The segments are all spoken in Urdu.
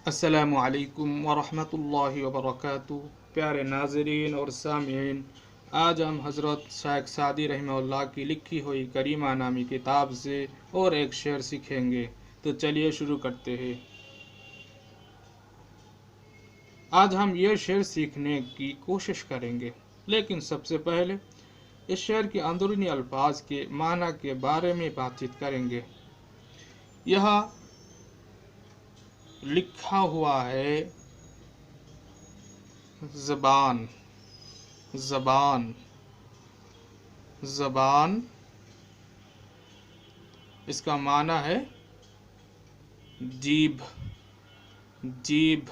السلام علیکم ورحمۃ اللہ وبرکاتہ۔ پیارے ناظرین اور سامعین، آج ہم حضرت شیخ سعدی رحمہ اللہ کی لکھی ہوئی کریمہ نامی کتاب سے اور ایک شعر سیکھیں گے، تو چلیے شروع کرتے ہیں۔ آج ہم یہ شعر سیکھنے کی کوشش کریں گے، لیکن سب سے پہلے اس شعر کے اندرونی الفاظ کے معنی کے بارے میں بات چیت کریں گے۔ یہاں لکھا ہوا ہے زبان، زبان، زبان، اس کا معنی ہے جیب، جیب،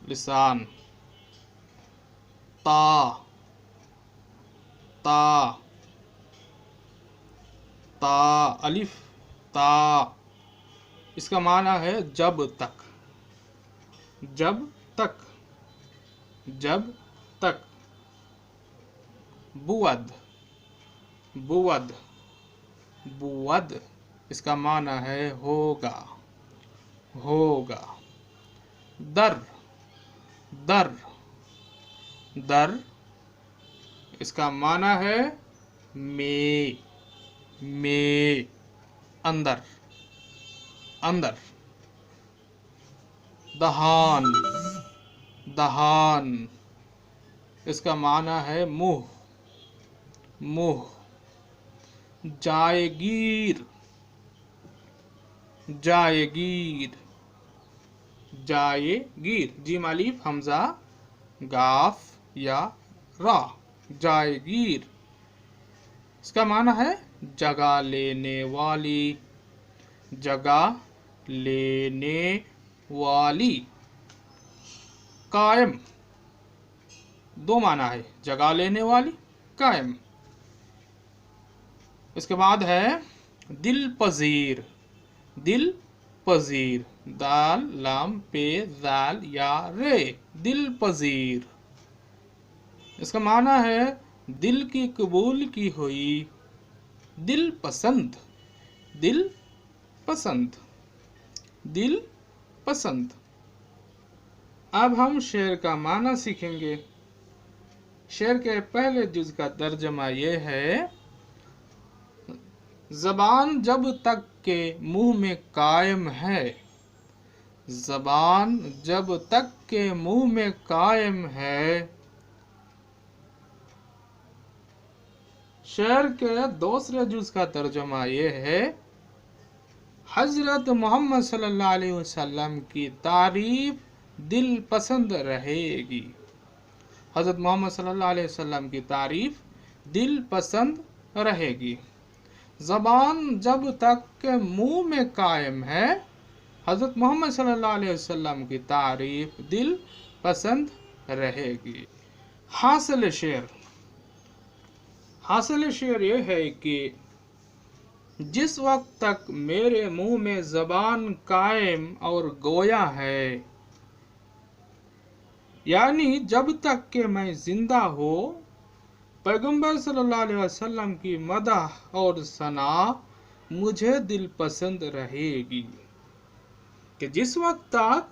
لسان۔ تا، تا، تا، الف، تا، اس کا معنی ہے جب تک، جب تک، جب تک۔ بود، بود، بود، اس کا معنی ہے ہوگا، ہوگا۔ در، در، در، اس کا معنی ہے میں، اندر، اندر۔ دہان، دہان، اس کا معنی ہے منہ، منہ۔ جائے گیر، جائے گیر، جائے گیر، جیم الف حمزہ گاف یا را، جائے گیر، اس کا معنی ہے جگہ لینے والی، جگہ لینے والی۔ قائم، دو معنی ہے، جگہ لینے والی، قائم۔ اس کے بعد ہے دل پذیر، دل پذیر، دال لام پے زال یا رے، دل پذیر، اس کا معنی ہے دل کی قبول کی ہوئی، دل پسند، دل پسند، دل پسند۔ اب ہم شعر کا معنی سیکھیں گے۔ شعر کے پہلے جز کا ترجمہ یہ ہے: زبان جب تک کہ منہ میں قائم ہے، زبان جب تک کہ منہ میں قائم ہے۔ شعر کے دوسرے جز کا ترجمہ یہ ہے: حضرت محمد صلی اللہ علیہ وسلم کی تعریف دل پسند رہے گی، حضرت محمد صلی اللہ علیہ وسلم کی تعریف دل پسند رہے گی۔ زبان جب تک کہ منہ میں قائم ہے، حضرت محمد صلی اللہ علیہ وسلم کی تعریف دل پسند رہے گی۔ حاصل شعر، حاصل شعر یہ ہے کہ جس وقت تک میرے منہ میں زبان قائم اور گویا ہے، یعنی جب تک کہ میں زندہ ہوں، پیغمبر صلی اللہ علیہ وسلم کی مدح اور ثنا مجھے دل پسند رہے گی۔ کہ جس وقت تک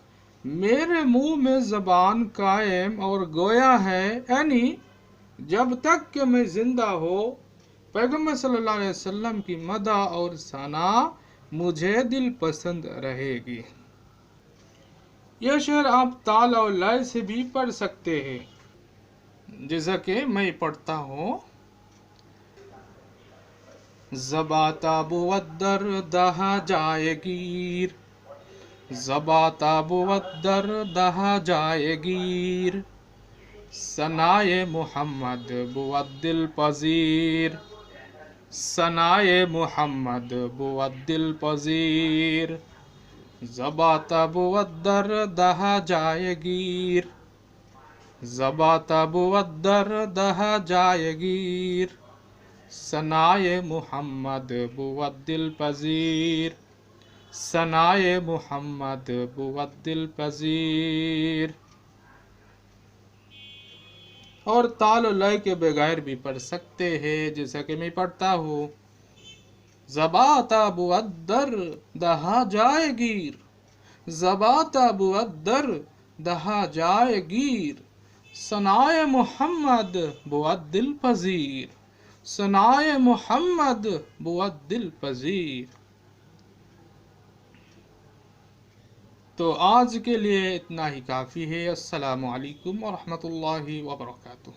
میرے منہ میں زبان قائم اور گویا ہے، یعنی جب تک کہ میں زندہ ہوں، پیغمبر صلی اللہ علیہ وسلم کی مدح اور ثنا مجھے دل پسند رہے گی۔ یہ شعر آپ تال اور لے سے بھی پڑھ سکتے ہیں، جیسا کہ میں پڑھتا ہوں: زباتا بود در دہا جائے گیر، زباتا بود در دہا جائے گیر، ثنائے محمد بود دل پذیر، ثنائے محمد بود دل پذیر۔ زباتا بود در دہا جائے گیر، زباتا بود در دہا جائے گیر، ثنائے محمد بود دل پذیر، ثنائے محمد بود دل پذیر۔ اور تال و لے کے بغیر بھی پڑھ سکتے ہیں، جیسا کہ میں پڑھتا ہوں: زباتا بود در دہا جائے گیر، زباتا بود در دہا جائے گیر ثنائے محمد بود دل پذیر ثنائے محمد بود دل پذیر۔ تو آج کے لیے اتنا ہی کافی ہے۔ السلام علیکم ورحمۃ اللہ وبرکاتہ۔